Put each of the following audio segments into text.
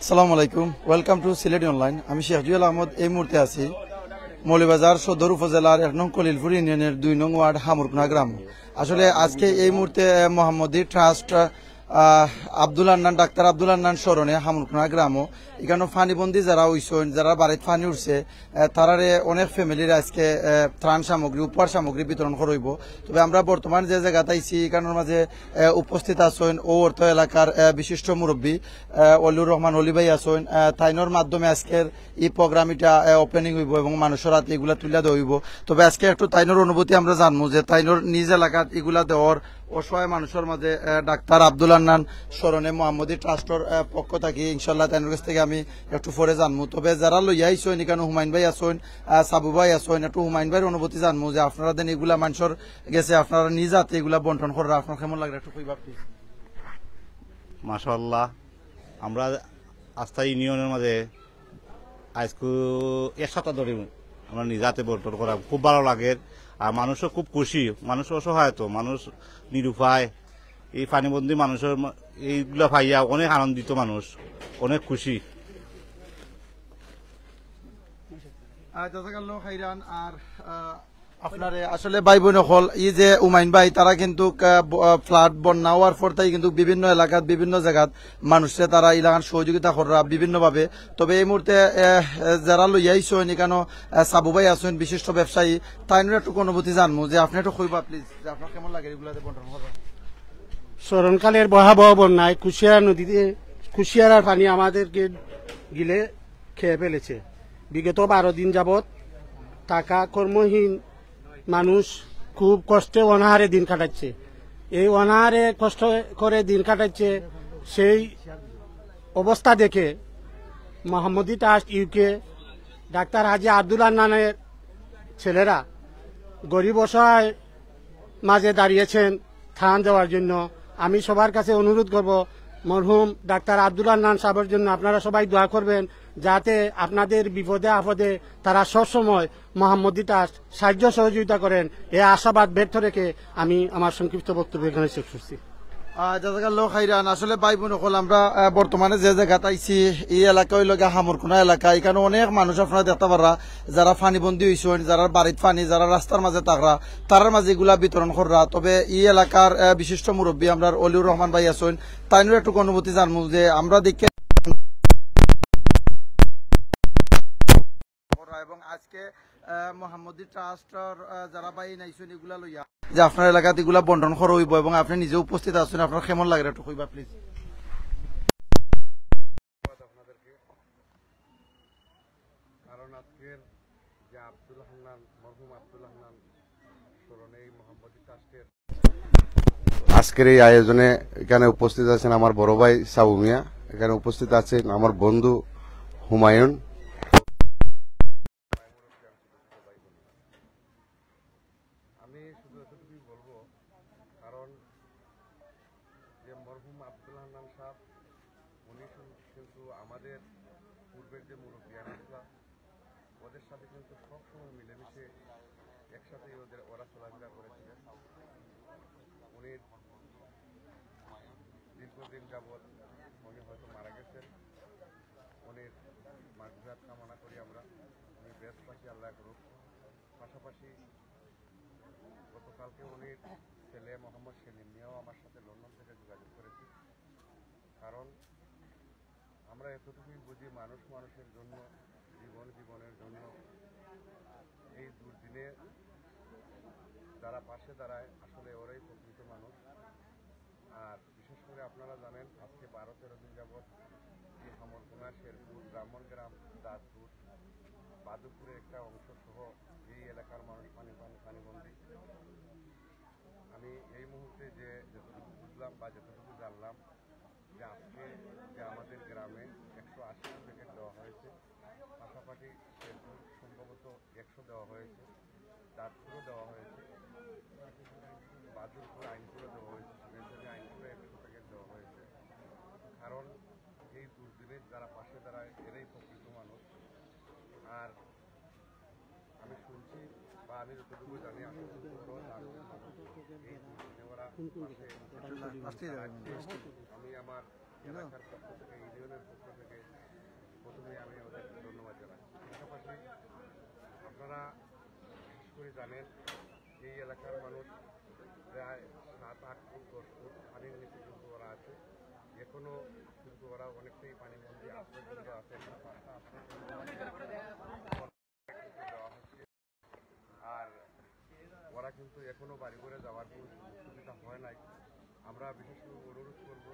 আসসালামু আলাইকুম, welcome to Sylheti online. আমি শেখ জুয়েল আহমদ। এই মুহূর্তে আছি মৌলভীবাজার সদর উপজেলার 1 নং কলিলপুর ইউনিয়নের 2 নং ওয়ার্ড হামুরকুনা গ্রাম। আসলে আজকে এই মুহূর্তে মোহাম্মদী ট্রাস্ট আব্দুল আন্নান, ডাক্তার আব্দুল আন্নান স্মরণে হামুরকুনা গ্রামও এখানে ফানিবন্দি যারা হইছেন, যারা বাড়িতে ফানি উঠছে, তারারে অনেক ফ্যামিলির আজকে ত্রাণ সামগ্রী, উপহার সামগ্রী বিতরণ করব। তবে আমরা বর্তমান যে জায়গাতে আইছি এখানের মাঝে উপস্থিত আছেন ও অর্থ এলাকার বিশিষ্ট মুরব্বী অলিউর রহমান অলি ভাই আছেন। তাইনোর মাধ্যমে আজকের এই প্রোগ্রাম এটা ওপেনিং হইব এবং মানুষের হাতে এগুলা তুলে দেওয়া হইব। তবে আজকে একটু তাইনোর অনুভূতি আমরা জানবো যে তাইনোর নিজ এলাকাত এগুলা দেওয়ার অসহায় মানুষের মাঝে ডাক্তার আব্দুল আন্নান স্মরণে মোহাম্মদী ট্রাস্টর পক্ষ থাকি ইনশাল্লাহ তাইনোর কাছ থেকে আমি একটু পরে জানবো। তবে যারা লইয়া আইসেন এখানে হুমায়ুন ভাই আছেন, সাবু ভাই আছেন, একটু হুমায়ুন ভাইয়ের অনুভূতি জানবো যে আপনারা দেন এগুলা মানুষের গেছে, আপনারা নিজ হাতে এগুলা বন্টন করার আপনার কেমন লাগে একটু কইবা প্লিজ। মাশাআল্লাহ, আমরা আস্থা ইউনিয়নের মাঝে আজকে 1 সপ্তাহ ধরে আমরা নিজাতে বন্টন করা খুব ভালো লাগে। আর মানুষও খুব খুশি, মানুষ অসহায়, তো মানুষ নিরুপায়। এই পানিবন্দী মানুষের এইগুলা পাইয়া অনেক আনন্দিত, মানুষ অনেক খুশি। আর আপনার আসলে ভাই বোন হল ই যে উমাইন ভাই, তারা কিন্তু ফ্লাড বন্যা হওয়ার পর তাই কিন্তু বিভিন্ন এলাকাত বিভিন্ন জায়গাত মানুষের তারা এলাকার সহযোগিতা করা বিভিন্ন ভাবে। তবে এই মুহূর্তে যারা লইয়া আইসেন এখানে সাবু ভাই আছেন, বিশিষ্ট ব্যবসায়ী, তাই একটু অনুভূতি জানবো যে আপনি একটু কইবা প্লিজ যে আপনার কেমন লাগে এগুলাতে বন্টন করা। স্মরণকালের ভয়াবহ বন্যায় কুশিয়ারা নদীতে কুশিয়ারার পানি আমাদেরকে গিলে খেয়ে ফেলেছে। বিগত 12 দিন যাবৎ টাকা কর্মহীন মানুষ খুব কষ্টে অনাহারে দিন কাটাচ্ছে। এই অনাহারে কষ্ট করে দিন কাটাচ্ছে, সেই অবস্থা দেখে মোহাম্মদী ট্রাস্ট ইউকে ডাক্তার হাজি আব্দুল আন্নানের ছেলেরা গরিব অসহায় মাঝে দাঁড়িয়েছেন ত্রাণ দেওয়ার জন্য। আমি সবার কাছে অনুরোধ করব, মরহুম ডাক্তার আব্দুল আন্নান সাহেবের জন্য আপনারা সবাই দোয়া করবেন, যাতে আপনাদের বিপদে আপদে তারা সবসময় মোহাম্মদী ট্রাস্ট সাহায্য সহযোগিতা করেন। এই আশাবাদ ব্যর্থ রেখে আমি আমার সংক্ষিপ্ত বক্তব্য এখানে শেষ করছি। জাযাকাল্লাহু খাইরান। আসলে ভাই বোন হল আমরা বর্তমানে যে জায়গাতে আইছি এই এলাকা হইল হামুরকুনা এলাকা। এখানে অনেক মানুষ আপনারা দেখতে পারা যারা ফানিবন্দী হয়েছেন, যারা বাড়ির ফানি, যারা রাস্তার মাঝে থাকরা, তার মাঝে এগুলা বিতরণ করা। তবে এই এলাকার বিশিষ্ট মুরব্বী আমরা অলিউর রহমান ভাই আছেন, তাই একটু অনুভূতি জানবো যে আমরা দেখে এবং আজকে মোহাম্মদী ট্রাস্টর যারা ভাই নাইছেন এগুলা লইয়া যে আপনার এলাকাতে এগুলা বন্টন করা হইব এবং আপনি নিজে উপস্থিত আছেন, আপনার কেমন লাগে একটু কইবা প্লিজ। কারণ আজকের যে আব্দুল হান্নান, মরহুম আব্দুল হান্নান স্মরণে এই মোহাম্মদী ট্রাস্টের আজকের এই আয়োজনে এখানে উপস্থিত আছেন আমার বড় ভাই সাবু মিয়া, এখানে উপস্থিত আছেন আমার বন্ধু হুমায়ুন। আমি শুধু এতটুকুই বলবো, কারণ যে মরহুম আব্দুল হান্নান সাহেব উনি কিন্তু আমাদের পূর্বের যে মুরব্বিয়ান আসলাম ওদের সাথে কিন্তু সবসময় মিলেমিশে একসাথেই ওরা চলাফেরা করেছিলেন। উনি দীর্ঘদিন যাবৎ উনি হয়তো মারা গেছেন, উনির মাগফিরাত কামনা করি আমরা। উনি বেশবাসী আল্লাহ করুক। পাশাপাশি গতকালকে উনির ছেলে মোহাম্মদ সেলিম নিয়েও আমার সাথে লন্ডন থেকে যোগাযোগ করেছি। কারণ আমরা এতটুকুই বুঝি, মানুষ মানুষের জন্য, জীবনের জন্য এই দুর্দিনে যারা পাশে দাঁড়ায় আসলে ওরাই প্রকৃত মানুষ। আর বিশেষ করে আপনারা জানেন আজকে 12-13 দিন যাবৎ এই হামরকুনা, শেরপুর, ব্রাহ্মণগ্রাম, দাঁতপুর, বাদুপুরের একটা অংশ সহ এই এলাকার মানুষ পানিবন্দী। আমি এই মুহূর্তে যে যতটুকু বুঝলাম বা যতটুকু জানলাম যে আজকে যে আমাদের গ্রামে 180 প্যাকেট দেওয়া হয়েছে, পাশাপাশি শেরপুর সম্ভবত 100 দেওয়া হয়েছে, দাঁতপুরও দেওয়া হয়েছে, বাদুরপুর আইনপুরও দেওয়া হয়েছে, সিমেন্টে আইনপুরে 100 প্যাকেট দেওয়া হয়েছে। কারণ এই দুর্দিনে যারা পাশে দাঁড়ায় এরাই প্রকৃত মানুষ। আর আমি শুনছি বা আমি যতটুকু জানি এই দুর্দিনে ওরা আমি আমার এলাকার পক্ষ থেকে, ইউনিয়নের পক্ষ থেকে প্রথমেই আমি ওদের ধন্যবাদ জানাই। পাশাপাশি আপনারা বিশেষ করে জানেন এই এলাকার মানুষ প্রায় 7-8 ফুট 10 ফুট পানির নিচে কিন্তু ওরা আছে। এখনো কিন্তু ওরা অনেকটাই পানিবন্দী আশ্রয়কেন্দ্র আছে, আর ওরা কিন্তু এখনো বাড়ি করে যাওয়ার কোনো সুবিধা হয় নাই। আমরা বিশেষ করে অনুরোধ করব,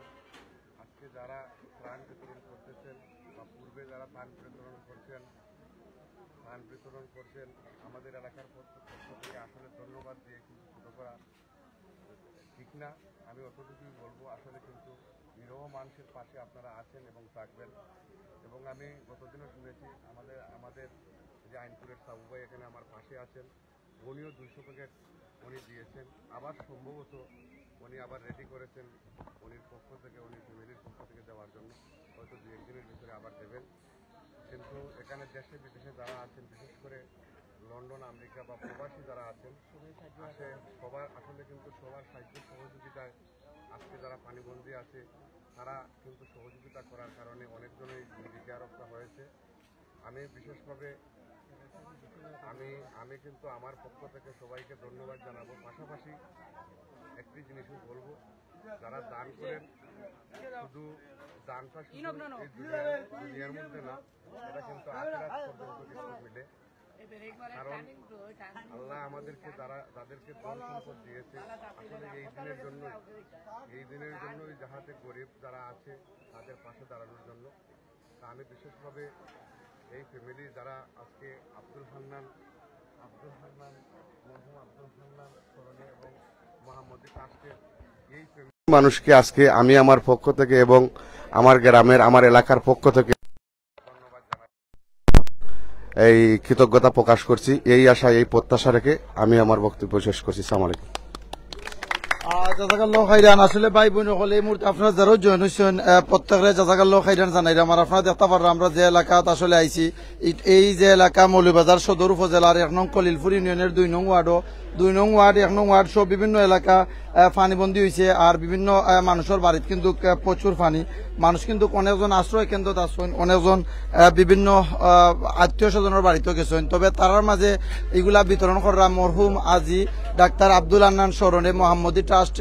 আজকে যারা ত্রাণ বিতরণ করতেছেন বা পূর্বে যারা ত্রাণ বিতরণ করছেন আমাদের এলাকার পক্ষ থেকে আসলে ধন্যবাদ দিয়ে কিন্তু ছোটো করা ঠিক না। আমি অতটুকুই বলবো, আসলে কিন্তু নিরহ মানুষের পাশে আপনারা আছেন এবং থাকবেন। এবং আমি গতদিনও শুনেছি আমাদের যে আইনপুরের সাবু ভাই এখানে আমার পাশে আছেন, উনিও 200 প্যাকেট উনি দিয়েছেন। আবার সম্ভবত উনি আবার রেডি করেছেন উনির পক্ষ থেকে, উনি ফ্যামিলির পক্ষ থেকে দেওয়ার জন্য, হয়তো 2-1 দিনের ভিতরে আবার দেবেন। কিন্তু এখানে দেশে বিদেশে যারা আছেন, বিশেষ করে লন্ডন, আমেরিকা বা প্রবাসী যারা আছেন, সবার আসলে কিন্তু সবার সাহায্য সহযোগিতায় আজকে যারা পানিবন্দী আছে তারা কিন্তু সহযোগিতা করার কারণে অনেকজনই জীবিকারক্ষা হয়েছে। আমি বিশেষভাবে আমি কিন্তু আমার পক্ষ থেকে সবাইকে ধন্যবাদ জানাবো। পাশাপাশি একটি জিনিসও বলবো, যারা দান করেন, শুধু দানটা শুধু এই দুনিয়ার মধ্যে না, এটা কিন্তু আখিরাত পর্যন্ত কিন্তু মিলে। কারণ আল্লাহ আমাদেরকে যাদেরকে ধন সম্পদ দিয়েছে আসলে এই দিনের জন্যই যাহাতে গরিব যারা আছে তাদের পাশে দাঁড়ানোর জন্য। তা আমি বিশেষভাবে এই ফ্যামিলি যারা আজকে আব্দুল হান্নান স্মরণে এবং মোহাম্মদী ট্রাস্টের এই মানুষকে আজকে আমি আমার পক্ষ থেকে এবং আমার গ্রামের আমার এলাকার পক্ষ থেকে ধন্যবাদ জানাই, এই কৃতজ্ঞতা প্রকাশ করছি। এই আশা এই প্রত্যাশা রেখে আমি আমার বক্তব্য শেষ করছি। আসসালামু আলাইকুম। জাজাকাল্লাহ খাইরান। আসলে ভাই বোন হলে এই মুহূর্তে আপনারা যারা জয়েন হয়েছেন প্রত্যেকের জাজাকাল্লাহ খাইরান জানাইলাম। আর আপনারা দেখতে পারলাম আমরা যে এলাকাত আসলে আইছি, এই যে এলাকা মৌলভীবাজার সদর উপজেলার 1 নং কলিলপুর ইউনিয়নের 2 নং ওয়ার্ড 1 নং ওয়ার্ড সহ বিভিন্ন এলাকা পানিবন্দী হয়েছে। আর বিভিন্ন মানুষের বাড়িতে কিন্তু প্রচুর পানি, মানুষ কিন্তু অনেকজন আশ্রয় কেন্দ্র আছেন, অনেকজন বিভিন্ন আত্মীয় স্বজনের বাড়িতেও গেছেন। তবে তার মাঝে এগুলা বিতরণ করা মরহুম আজি ডাক্তার আব্দুল হান্নান স্মরণে মোহাম্মদী ট্রাস্ট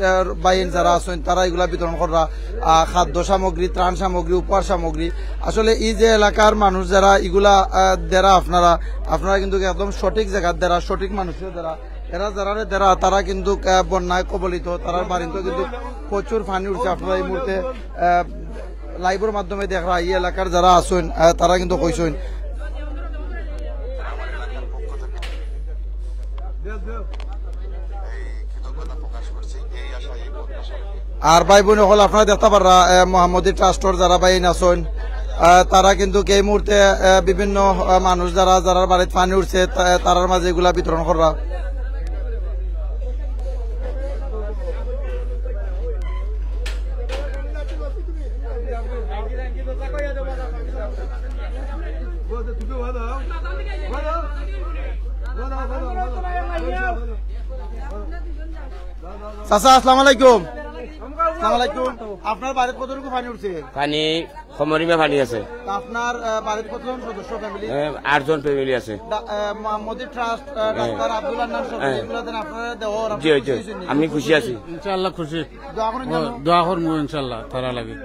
বাইন যারা আছেন তারা এগুলা বিতরণ করা খাদ্য সামগ্রী, ত্রাণ সামগ্রী, উপহার সামগ্রী। আসলে এই যে এলাকার মানুষ যারা এগুলা দেরা আপনারা কিন্তু একদম সঠিক জায়গার দেরা, সঠিক মানুষের দ্বারা তারা কিন্তু বন্যায় কবলিত, তার বাড়িতে কিন্তু প্রচুর পানি উঠছে। আপনারা এই মুহূর্তে লাইভের মাধ্যমে দেখরা এই এলাকার যারা আছেন তারা কিন্তু কইছেন। আর ভাই বোন হল আপনারা দেখতে পারা মোহাম্মদী ট্রাস্টর যারা বাইন আছেন তারা কিন্তু এই মুহূর্তে বিভিন্ন মানুষ যারা বাড়িতে পানি উঠছে তার মাঝে এগুলা বিতরণ করা। চাচা আসসালামু আলাইকুম। আপনার বাড়িতে কতটুকু পানি উঠছে? পানি সমরিমা পানি আছে। আপনার বাড়িতে কতজন সদস্য ফ্যামিলি? 8 জন ফ্যামিলি আছে। মোহাম্মদী ট্রাস্ট ডাক্তার আব্দুল হান্নান আপনারা দেওয়ার আমি খুশি আছি, ইনশাআল্লাহ খুশি। দোয়া করবো ইনশাআল্লাহ তারা লাগে।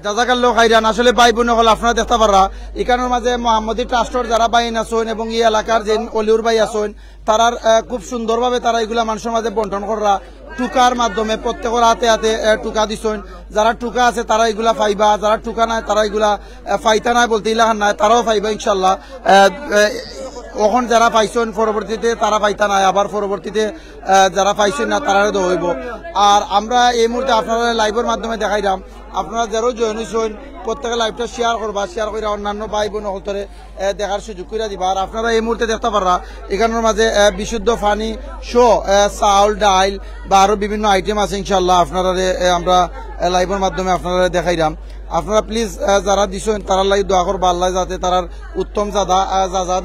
জাজাকাল্লাহ খাইরান। আসলে ভাই বোন হল আপনারা দেখতে পারা এখানের মাঝে মোহাম্মদী ট্রাস্টর যারা বাইন আছেন এবং এই এলাকার যে অলিউর ভাই আছেন তারার খুব সুন্দরভাবে তারা এগুলা মানুষের মাঝে বন্টন করা টুকার মাধ্যমে প্রত্যেকের হাতে হাতে টুকা দিছেন। যারা টুকা আছে তারা এগুলা পাইবা, যারা টুকা নাই তারা এগুলা পাইতা নাই বলতে ইলাহান নাই, তারাও পাইবা ইনশাল্লাহ। ওখন যারা পাইছেন পরবর্তীতে তারা পাইতা নাই, আবার পরবর্তীতে যারা পাইছেন না তারা হইব। আর আমরা এই মুহূর্তে আপনারা লাইভের মাধ্যমে দেখাইলাম, আপনারা যারাও জয়েন হয়েছেন প্রত্যেকে লাইভটা শেয়ার করবা, শেয়ার করে অন্যান্য ভাই বোন হলতরে দেখার সুযোগ করে দিবা। আর আপনারা এই মুহূর্তে দেখতে পাররা এখানের মাঝে বিশুদ্ধ পানি শো চাউল ডাইল বা আরো বিভিন্ন আইটেম আছে ইনশাল্লাহ আপনারা আমরা লাইভের মাধ্যমে আপনারা দেখাইলাম। আপনারা প্লিজ যারা দিছেন তারা লাগি দোয়া করবা আল্লাহ যাতে তারার উত্তম যা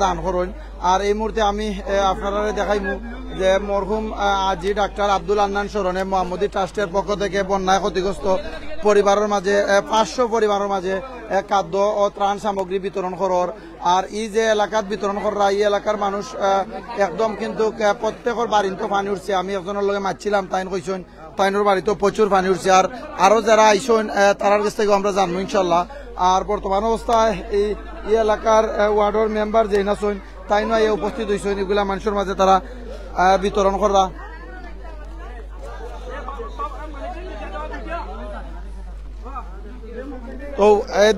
দান করেন। আর এই মুহূর্তে আমি আপনারা দেখাইমু যে মরহুম আজি ডাক্তার আব্দুল আন্নান স্মরণে মোহাম্মদী ট্রাস্টের পক্ষ থেকে বন্যায় ক্ষতিগ্রস্ত পরিবারের মাঝে 500 পরিবারের মাঝে খাদ্য ও ত্রাণ সামগ্রী বিতরণ করার। আর এই যে এলাকাত বিতরণ করা এই এলাকার মানুষ একদম কিন্তু প্রত্যেকের বাড়িতে পানি উঠছে। আমি একজনের লগে মারছিলাম, তাইন কইছেন তাইনের বাড়িতে প্রচুর পানি উঠছে। আর আরো যারা আইসেন তার কাছ থেকে আমরা জানবো ইনশাল্লাহ। আর বর্তমান অবস্থায় এই এলাকার ওয়ার্ডের মেম্বার যেই আছেন তাই নয় উপস্থিত হয়েছেন এগুলা মানুষের মাঝে তারা বিতরণ করা। তো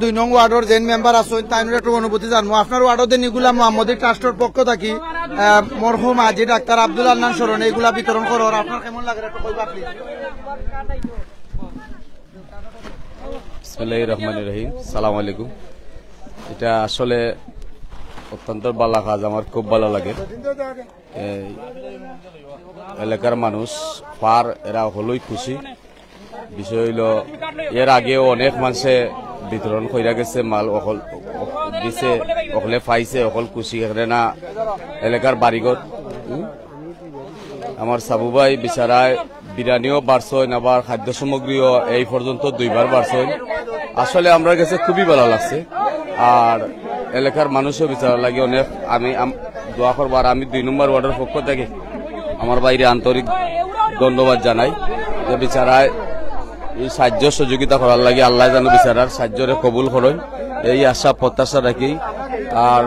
2 নং ওয়ার্ডের যে মেম্বার আছেন তাইনের একটু অনুভূতি জানবো। আপনার ওয়ার্ডের এগুলা মোহাম্মদী ট্রাস্টের পক্ষ থাকি মরহুম আজি ডাক্তার আব্দুল আন্নান স্মরণে এগুলা বিতরণ করার আপনার কেমন লাগে একটু কইবা প্লিজ। বিসমিল্লাহির রহমানির রহিম। সালাম আলাইকুম। এটা আসলে অত্যন্ত ভালো কাজ, আমার খুব ভালো লাগে। এই এলাকার মানুষ পার এরা হলই খুশি। বিষয় হইল এর আগেও অনেক মানুষে বিতরণ কইরা গেছে, মাল অকল দিছে, অকলে পাইছে, অকল খুশি এখানে না এলাকার বাড়িঘর। আমার সাবু ভাই বিচারায় বিরিয়ানিও বাড়ছেন, আবার খাদ্য সামগ্রীও এই পর্যন্ত 2বার বাড়ছেন। আসলে আমার কাছে খুবই ভালো লাগছে। আর এলাকার মানুষও বিচার লাগে অনেক। আমি দোয়া করবার আমি 2 নম্বর ওয়ার্ডের পক্ষ থেকে আমার বাইরে আন্তরিক ধন্যবাদ জানাই যে বিচারায় এই সাহায্য সহযোগিতা করার লাগে। আল্লাহ যেন বিচারার সাহায্যরে কবুল করেন এই আশা প্রত্যাশা রাখি। আর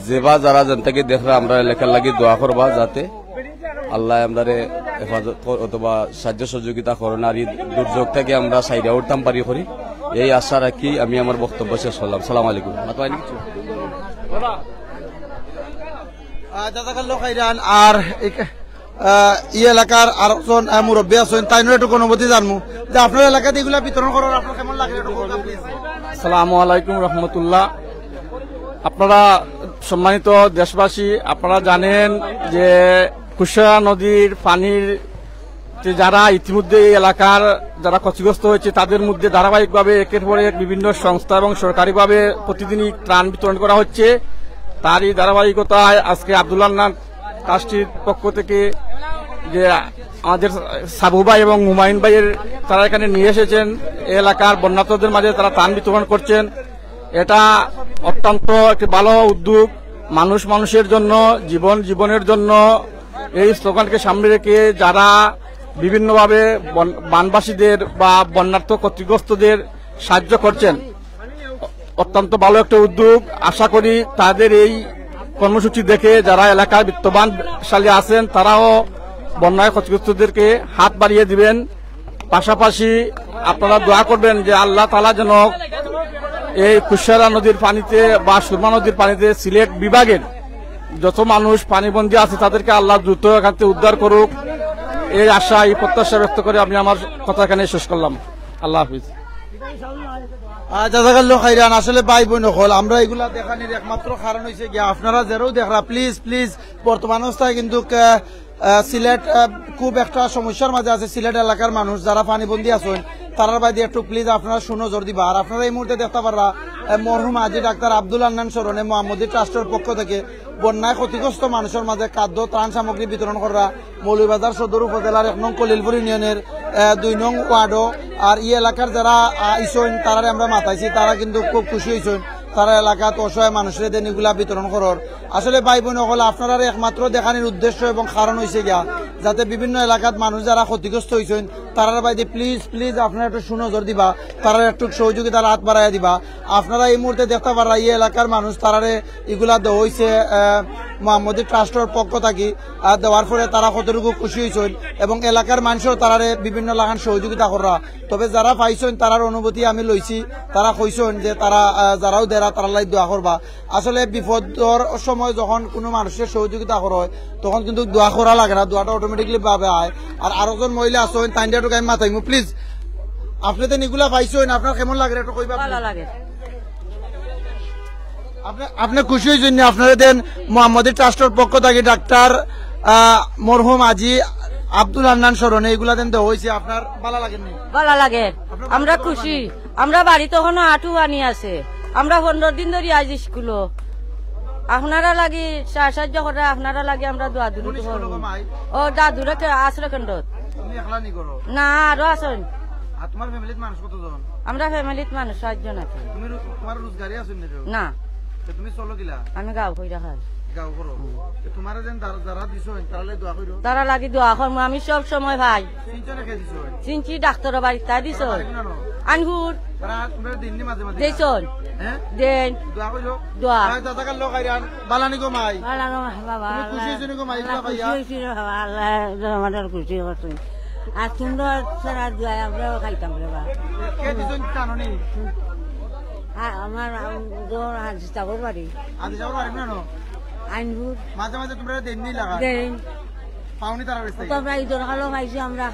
যেবা যারা যেন থেকে দেখরা আমরা এলাকার লাগে দোয়া করবা যাতে আল্লাহ আমাদের হেফাজত অথবা সাহায্য সহযোগিতা করেন। আর এই দুর্যোগ থেকে আমরা সাইডে উঠতাম পারি করি এই আশা রাখি আমি আমার বক্তব্য শেষ করলাম। সালাম আলাইকুম। আর এই এলাকার আরেকজন মুরব্বী আছেন তাইনের একটু অনুভূতি জানবো যে আপনার এলাকাতে এগুলা বিতরণ করার আপনার কেমন লাগে একটু বলবেন প্লিজ। আসসালামু আলাইকুম রহমতুল্লাহ। আপনারা সম্মানিত দেশবাসী, আপনারা জানেন যে কুশিয়ারা নদীর পানির যারা ইতিমধ্যে এই এলাকার যারা ক্ষতিগ্রস্ত হয়েছে তাদের মধ্যে ধারাবাহিকভাবে একের পর এক বিভিন্ন সংস্থা এবং সরকারিভাবে প্রতিদিনই ত্রাণ বিতরণ করা হচ্ছে। তারই ধারাবাহিকতায় আজকে আব্দুল আন্নান ট্রাস্টের পক্ষ থেকে যে আমাদের সাবু ভাই এবং হুমায়ুন ভাইয়ের তারা এখানে নিয়ে এসেছেন, এই এলাকার বন্যার্তদের মাঝে তারা ত্রাণ বিতরণ করছেন। এটা অত্যন্ত একটি ভালো উদ্যোগ। মানুষ মানুষের জন্য, জীবন জীবনের জন্য এই স্লোগানকে সামনে রেখে যারা বিভিন্নভাবে বানবাসীদের বা বন্যার্ত ক্ষতিগ্রস্তদের সাহায্য করছেন, অত্যন্ত ভালো একটা উদ্যোগ। আশা করি তাদের এই কর্মসূচি দেখে যারা এলাকায় বিত্তবানশালী আছেন তারাও বন্যায় ক্ষতিগ্রস্তদেরকে হাত বাড়িয়ে দিবেন। পাশাপাশি আপনারা দোয়া করবেন যে আল্লাহ তাআলা যেন এই কুশিয়ারা নদীর পানিতে বা সুরমা নদীর পানিতে সিলেট বিভাগের যত মানুষ পানিবন্দী আছে তাদেরকে আল্লাহ দ্রুত এখান থেকে উদ্ধার করুক, এই আশা এই প্রত্যাশা ব্যক্ত করে আমি আমার কথা এখানে শেষ করলাম। আল্লাহ হাফিজ। জাযাকাল্লাহু খাইরান। আসলে ভাই বোন হল আমরা এগুলা দেখানির একমাত্র কারণ হয়েছে গিয়া আপনারা যারাও দেখরা প্লিজ প্লিজ বর্তমান অবস্থায় কিন্তু সিলেট খুব একটা সমস্যার মাঝে আছে। সিলেট এলাকার মানুষ যারা পানিবন্দী আছেন তারার বাইরে একটু প্লিজ আপনারা সুনজর দিবা। আর আপনারা এই মুহূর্তে দেখতে পারা মরহুম আজি ডাক্তার আব্দুল আন্নান স্মরণে মোহাম্মদী ট্রাস্টের পক্ষ থেকে বন্যায় ক্ষতিগ্রস্ত মানুষের মাঝে খাদ্য ত্রাণ সামগ্রী বিতরণ করা মৌলভীবাজার সদর উপজেলার 1 নং কলিলপুর ইউনিয়নের 2 নং ওয়ার্ডও। আর এই এলাকার যারা ইসন তারা আমরা মাতাইছি তারা কিন্তু খুব খুশি হয়েছেন। তারা এলাকাত অসহায় মানুষের দেন এগুলা বিতরণ করার। আসলে ভাই বোন হল আপনারা একমাত্র দেখানির উদ্দেশ্য এবং কারণ হয়েছে গিয়া যাতে বিভিন্ন এলাকাত মানুষ যারা ক্ষতিগ্রস্ত হয়েছেন তারার বাইরে প্লিজ প্লিজ আপনারা একটু সুনজর দিবা, তারা একটু সহযোগিতার হাত বাড়াইয়া দিবা। আপনারা এই মুহূর্তে দেখতে পারা এই এলাকার মানুষ তারারে এগুলা দেওয়া হয়েছে মোহাম্মদী ট্রাস্টের পক্ষ থাকি দেওয়ার পরে তারা কতটুকু খুশি হয়েছেন এবং এলাকার মানুষও তারারে বিভিন্ন লাগান সহযোগিতা করা। তবে যারা পাইছেন তারার অনুভূতি আমি লইছি, তারা কইছেন যে তারা যারাও দেরা তারা লাই দোয়া করবা। আসলে বিপদর সময় যখন কোনো মানুষের সহযোগিতা করা হয় তখন কিন্তু দোয়া করা লাগে না, দোয়াটা অটোমেটিকলি ভাবে হয়। আর আরো জন মহিলা আছেন তাইন্ডাটুকু আমি মাথাইমু প্লিজ। আপনি তো এগুলা পাইছেন, আপনার কেমন লাগে একটু কইবা। ভালো লাগে। আপনি খুশি হয়েছেন আপনারা দেন মোহাম্মদী ট্রাস্টের পক্ষ থেকে ডাক্তার মরহুম আজি আব্দুল আন্নান স্মরণে এগুলা দেন দেওয়া হয়েছে, আপনার ভালো লাগেনি? ভালো লাগে, আমরা খুশি। আমরা বাড়ি তখনও আটু আনি আছে, আমরা 15 দিন ধরে আজ স্কুলও আপনারা লাগি সাহায্য করে, আপনারা লাগি আমরা দোয়াদুরি ও দাদুরা আশ্রয় কেন্দ্র না আরো আছেন। তোমার ফ্যামিলিতে মানুষ কতজন? আমরা ফ্যামিলিত মানুষ 7 জন আছি। তুমি তোমার রোজগারি আছে না, তুমি চলো গিলা আমি গাঁও কইরা খাই। গাঁও করো তোমার যেন যারা দিছো তারা দোয়া করো, তারা লাগি দোয়া করবো। আমি সব সময় ভাই চিনচনে খেয়ে দিছো চিনছি ডাক্তারের বাড়ি তাই দিছ আনহুর তারা তোমরা দিননি মাঝে মাঝে দেন হ্যাঁ দেন দোয়া করো দোয়া ভাই দাদা কাল লোক আইরান বালানি গো মাই বাবা তুমি খুশি হইছো গো মাই গুলা পাইয়া খুশি বাবা, আল্লাহ আমাদের খুশি করছেন। আর সুন্দর সারা দোয়া আমরাও খাইতাম রে বাবা। কে দিছো জানোনি? আমার হাজিস্তাবর বাড়ি আজ যাও পারিম না নো আইনপুর মাঝে মাঝে তোমরা দিননি লাগা দেন পাওনি তারা বেস্তাই তোমরা ঈদের খালো খাইছি, আমরা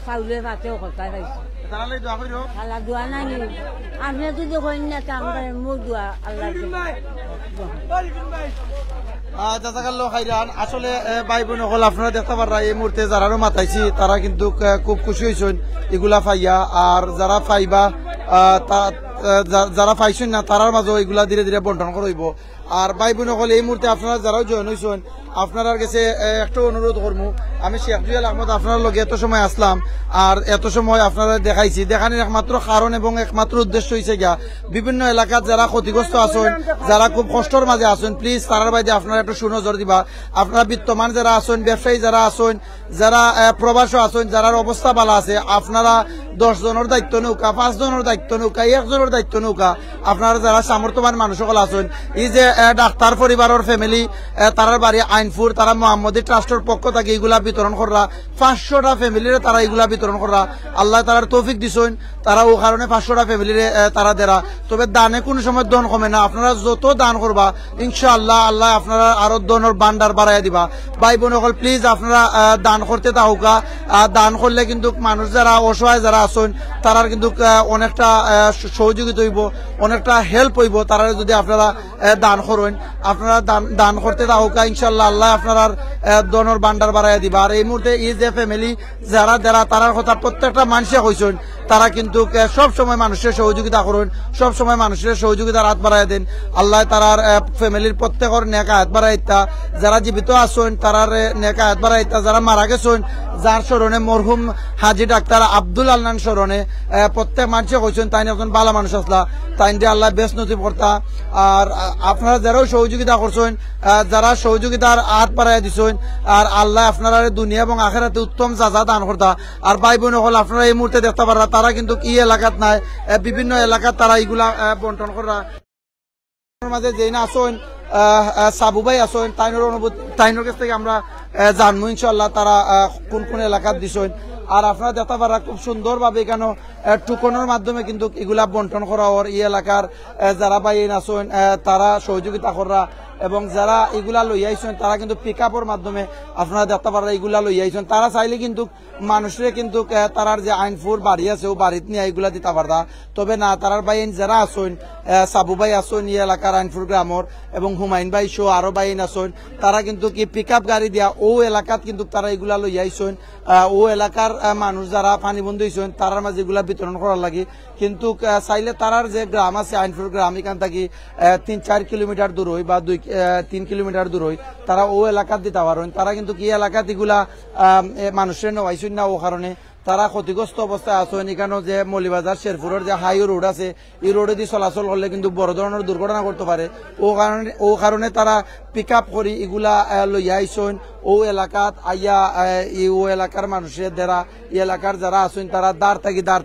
চাউলে ভাতেও খরচাই খাইছি। তারা লাই দোয়া করো আল্লাহ দোয়া নাই আপনি যদি কইন না তা আমরা মোর দোয়া আল্লাহ জাজাকাল্লাহ খাইরান। আসলে ভাই বোন হল আপনারা দেখতে পারা এই মুহূর্তে যারারও মাতাইছি তারা কিন্তু খুব খুশি হয়েছেন এগুলা পাইয়া, আর যারা পাইবা যারা পাইছেন না তারার মাঝে এগুলা ধীরে ধীরে বন্টন করব। আর ভাই বোন হল এই মুহূর্তে আপনারা যারাও জয়েন হয়েছেন আপনার কাছে একটা অনুরোধ করবো, আমি শেখ জুয়েল আহমদ আপনার লগে এত সময় আসলাম আর এত সময় আপনারা দেখাইছি, দেখানোর একমাত্র কারণ এবং একমাত্র উদ্দেশ্য হয়েছে গিয়া বিভিন্ন এলাকার যারা ক্ষতিগ্রস্ত আছেন, যারা খুব কষ্টর মাঝে আছেন, প্লিজ তারার বাইরে আপনারা একটু সুনজর দিবা। আপনারা বিত্তমান যারা আছেন, ব্যবসায়ী যারা আছেন, যারা প্রবাসী আছেন, যারা অবস্থা ভালো আছে, আপনারা 10 জনের দায়িত্ব নৌকা, 5 জনের দায়িত্ব নৌকা, 1 জনের দায়িত্ব নৌকা, আপনারা যারা সামর্থ্যবান মানুষ সকল আছেন, এই যে ডাক্তার পরিবারের ফ্যামিলি তারার বাড়ি আইনপুর, তারা মোহাম্মদী ট্রাস্টের পক্ষ থেকে এগুলা বিতরণ করা 500টা ফ্যামিলিরে তারা এগুলা বিতরণ করা। আল্লাহ তারার তৌফিক দিছেন, তারা ও কারণে 500টা ফ্যামিলিরে তারা দেরা। তবে দানে কোনো সময় দন কমে না, আপনারা যত দান করবা ইনশাআল্লাহ আল্লাহ আপনারা আরো দনের বান্ডার বাড়াইয়া দিবা। ভাই বোন সকল প্লিজ আপনারা দান করতে থাকুকা, দান করলে কিন্তু মানুষ যারা অসহায় যারা আছেন তারার কিন্তু অনেকটা সহযোগিতা হইব, অনেকটা হেল্প হইব। তারা যদি আপনারা দান করেন, আপনারা দান করতে থাকুকা ইনশাআল্লাহ আল্লাহ আপনারা দনের বান্ডার বাড়াইয়া দিবা। আর এই মুহূর্তে এই যে ফ্যামিলি যারা যারা তারার কথা প্রত্যেকটা মানুষে কইছেন, তারা কিন্তু সব সময় মানুষের সহযোগিতা করেন, সব সময় মানুষের সহযোগিতার হাত বাড়াই দেন। আল্লাহ তারার ফ্যামিলির প্রত্যেকের নেকা হাত বাড়াইতা, যারা জীবিত আছেন তারার নেকা হাত বাড়াইতা, যারা মারা গেছেন যার স্মরণে মরহুম হাজি ডাক্তার আব্দুল আল্লাহর স্মরণে প্রত্যেক মানুষে কইছেন তাই একজন ভালো মানুষ আসলা, তাই দিয়ে আল্লাহ বেশ নথি পড়তা। আর আপনারা যারাও সহযোগিতা করছেন, যারা সহযোগিতার হাত বাড়াইয়া দিছেন, আর আল্লাহ আপনারা দুনিয়া এবং আখেরাতে উত্তম যাজা দান করতা। আর ভাই বোন হল আপনারা এই মুহূর্তে দেখতে পারা তারা কিন্তু এই এলাকাত নাই, বিভিন্ন এলাকাত তারা এইগুলা বন্টন করা মাঝে যেই না আসেন সাবু ভাই আসেন, তাইনের অনুভূতি তাইনের কাছ থেকে আমরা জানবো ইনশাল্লাহ তারা কোন কোন এলাকাত দিছেন। আর আপনারা দেখতে পারা খুব সুন্দর ভাবে এখানে টুকনের মাধ্যমে কিন্তু এগুলা বন্টন করা ওর এই এলাকার যারা ভাই আসেন তারা সহযোগিতা করা, এবং যারা এগুলা লই আইছেন তারা কিন্তু পিক আপের মাধ্যমে আপনারা দেখতে পারা এগুলা লই আইছেন। তারা চাইলে কিন্তু মানুষের কিন্তু তারার যে আইনপুর বাড়ি আছে ও বাড়িতে নিয়ে এগুলা দিতে পারতা, তবে না তারার বাইন যারা আসেন সাবু ভাই আসেন এই এলাকার আইনপুর গ্রামর, এবং হুমায়ুন ভাই সহ আরো বাইন আসেন, তারা কিন্তু কি পিক আপ গাড়ি দিয়া ও এলাকাত কিন্তু তারা এগুলা লই আইছেন। ও এলাকার মানুষ যারা পানিবন্ধী হয়েছেন তারার মাঝে এগুলা বিতরণ করার লাগে। কিন্তু চাইলে তারার যে গ্রাম আছে আইনপুর গ্রাম, এখান থেকে 3-4 কিলোমিটার দূর হই বা 2-3 কিলোমিটার দূর হই, তারা ও এলাকাত দিতে পারেন। তারা কিন্তু কি এলাকাত এগুলা মানুষের নেওয়াইছেন না, ও কারণে তারা ক্ষতিগ্রস্ত অবস্থায় আছেন। এখানে যে মৌলিবাজার শেরপুরের যে হাই রোড আছে এই রোডে দিয়ে চলাচল করলে কিন্তু বড় ধরনের দুর্ঘটনা করতে পারে, ও কারণে তারা পিক আপ করি এগুলা লইয়া আইসন ও এলাকাত আইয়া ও এলাকার মানুষের দ্বারা এই এলাকার যারা আছেন তারা দাঁড়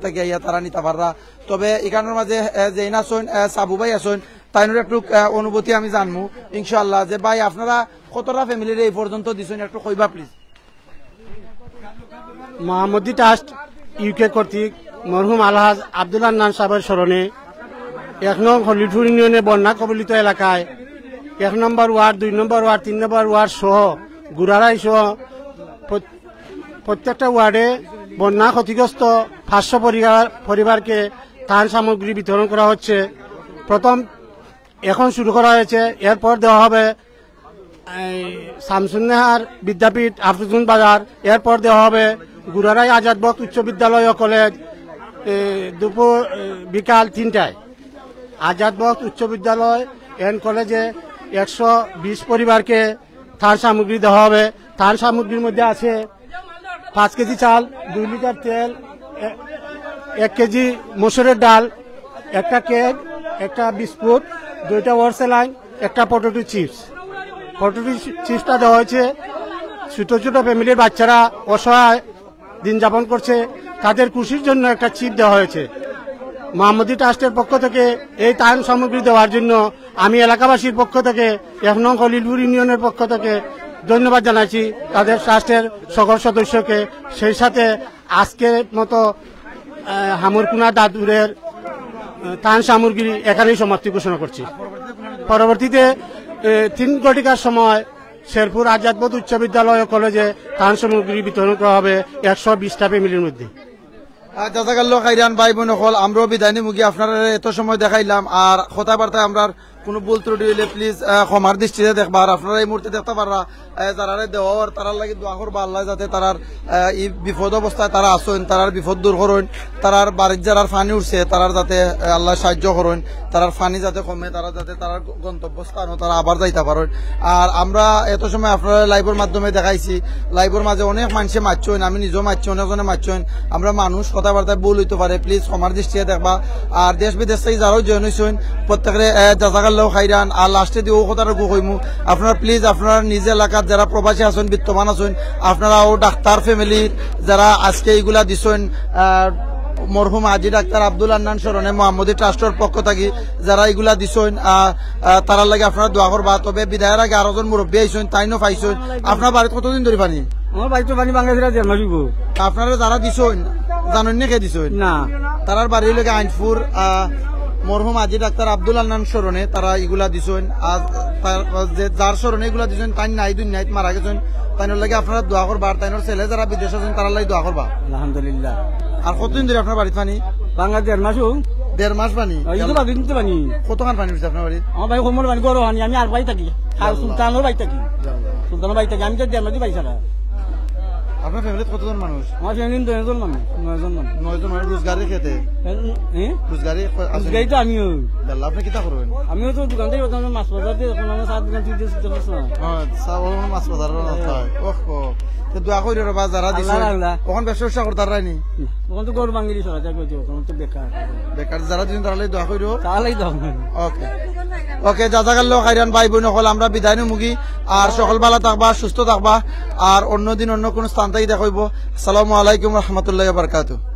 থাকি আইয়া তারা নিতে পাররা। তবে এখানের মাঝে যেই না আছেন সাবু ভাই আছেন, তাইনের একটু অনুভূতি আমি জানবো ইনশাআল্লাহ যে ভাই আপনারা কতটা ফ্যামিলির এই পর্যন্ত দিচ্ছেন একটু কইবা প্লিজ। মোহাম্মদী ট্রাস্ট ইউকে কর্তৃক মরহুম আলহাজ আব্দুল আন্নান সাহেবের স্মরণে 1 নং হলিডপুর ইউনিয়নের বন্যা কবলিত এলাকায় 1 নম্বর ওয়ার্ড, 2 নম্বর ওয়ার্ড, 3 নম্বর ওয়ার্ড সহ গুড়ারাই সহ প্রত্যেকটা ওয়ার্ডে বন্যা ক্ষতিগ্রস্ত 500 পরিবারকে ত্রাণ সামগ্রী বিতরণ করা হচ্ছে। প্রথম এখন শুরু করা হয়েছে, এরপর দেওয়া হবে শামসুন্নেহার বিদ্যাপীঠ আফরুজুন বাজার, এরপর দেওয়া হবে গুড়ারাই আজাদ বক্স উচ্চ বিদ্যালয় ও কলেজ, দুপুর বিকাল 3টায় আজাদ বক্স উচ্চ বিদ্যালয় এন্ড কলেজে 120 পরিবারকে ত্রাণ সামগ্রী দেওয়া হবে। ত্রাণ সামগ্রীর মধ্যে আছে 5 কেজি চাল, 2 লিটার তেল, 1 কেজি মসুরের ডাল, একটা কেক, একটা বিস্কুট, 2টা ওয়ারসেলাইন, একটা পটেটো চিপস। পটেটো চিপসটা দেওয়া হয়েছে ছোট ছোট ফ্যামিলির বাচ্চারা অসহায় দিন যাপন করছে, তাদের খুশির জন্য একটা চিপ দেওয়া হয়েছে। মোহাম্মদী ট্রাস্টের পক্ষ থেকে এই ত্রাণ সামগ্রী দেওয়ার জন্য আমি এলাকাবাসীর পক্ষ থেকে 1 নং খলিলপুর ইউনিয়নের পক্ষ থেকে ধন্যবাদ জানাচ্ছি তাদের ট্রাস্টের সকল সদস্যকে। সেই সাথে আজকের মতো হামরকুনা দাদুরের ত্রাণ সামগ্রী এখানেই সমাপ্তি ঘোষণা করছি। পরবর্তীতে 3 ঘটিকার সময় শেরপুর আজাদপথ উচ্চ বিদ্যালয় ও কলেজে ত্রাণ সামগ্রী বিতরণ করা হবে 120টা ফ্যামিলির মধ্যে। জাজাকাল্লাহ খাইরান ভাই বোন হল, আমরাও বিদায় নিমুগি। আপনারা এত সময় দেখাইলাম, আর কথাবার্তায় আমরা কোনো ভুল ত্রুটি হইলে প্লিজ ক্ষমার দৃষ্টিতে দেখবা। আর আপনারা এই মুহূর্তে দেখতে পাররা যারা দেওয়ার তারার লাগে দোয়া করবা আল্লাহ যাতে তারার এই বিপদ অবস্থায় তারা আসেন, তারার বিপদ দূর করেন, তারার বাড়ির যারার ফানি উঠছে তারার যাতে আল্লাহ সাহায্য করেন, তারার ফানি যাতে কমে, তারা যাতে তারার গন্তব্যস্থানও তারা আবার যাইতে পারেন। আর আমরা এত সময় আপনারা লাইভের মাধ্যমে দেখাইছি, লাইভের মাঝে অনেক মানুষে মারছেন, আমি নিজেও মারছি, অনেকজনে মারছেন। আমরা মানুষ কথাবার্তায় ভুল হইতে পারে, প্লিজ ক্ষমার দৃষ্টিতে দেখবা। আর দেশ বিদেশ থেকে যারাও জয়েন হয়েছেন প্রত্যেকের জাজাকাল্লাহ খাইরান। আর লাস্টে দিয়ে ও কথাটা কইমু, আপনারা প্লিজ আপনারা নিজ এলাকার যারা প্রবাসী আছেন, বিত্তমান আছেন, আপনারাও ডাক্তার ফ্যামিলির যারা আজকে এইগুলা দিছেন, মরহুম আজি ডাক্তার আব্দুল আন্নান স্মরণে মোহাম্মদী ট্রাস্টের পক্ষ থেকে যারা এগুলা দিছেন তারার লাগে আপনারা দোয়া করবা। তবে বিদায়ের আগে আরো জন মুরব্বী আইছেন, তাইনও পাইছেন। আপনার বাড়িতে কতদিন ধরে পানি? আমার বাড়িতে পানি বাংলাদেশ আপনারা যারা দিছেন জানেন না কে দিছেন? না, তারার বাড়ির লাগে আইনপুর মরহুম আজি ডাক্তার আব্দুল আন্নান স্মরণে তারা এগুলা দিছেন। আর যার স্মরণে এগুলা দিছেন তাই নাই দুনিয়ায় মারা গেছেন, তাইনের লাগে আপনারা দোয়া করবা। আর তাইনের ছেলে যারা বিদেশ আছেন তারার লাগে দোয়া করবা। আলহামদুলিল্লাহ। আর কতদিন ধরে আপনার বাড়িতে পানি? বাংলাদেশ 1.5 মাস পানি। পানি কতখান পানি উঠছে আপনার বাড়ি? আমার ভাই হোমর পানি গরম পানি, আমি আর বাড়ি থাকি, সুলতানের বাড়ি থাকি, সুলতানের বাড়ি থাকি। আমি তো 1.5 মাসই পাইছি না। আপনার ফ্যামিলিতে কতজন মানুষ? আমার ফ্যামিলি 9জন মানুষ। 9জন মানুষ রোজগারের খেতে রোজগারি তো আমিও। আপনি কিতা করবেন? আমিও তো দোকান থেকে মাছ বাজার দিয়ে সাত দোকান মাছ বাজার দোয়া করি রবা যারা দিছে তখন ব্যবসা করতার রাইনি, তখন তো গরু বাঙ্গিলি সরাই তখন তো বেকার বেকার যারা দিন তারা দোয়া করি। তাহলেই ওকে ওকে, জাজাকাল্লাহ খাইরান ভাই বোন হল, আমরা বিদায় নিমুগি। আর সকল ভালো থাকবা, সুস্থ থাকবা। আর অন্যদিন অন্য কোন স্থান থেকে দেখাইব। আসসালামু আলাইকুম রহমতুল্লাহ বারকাতুহু।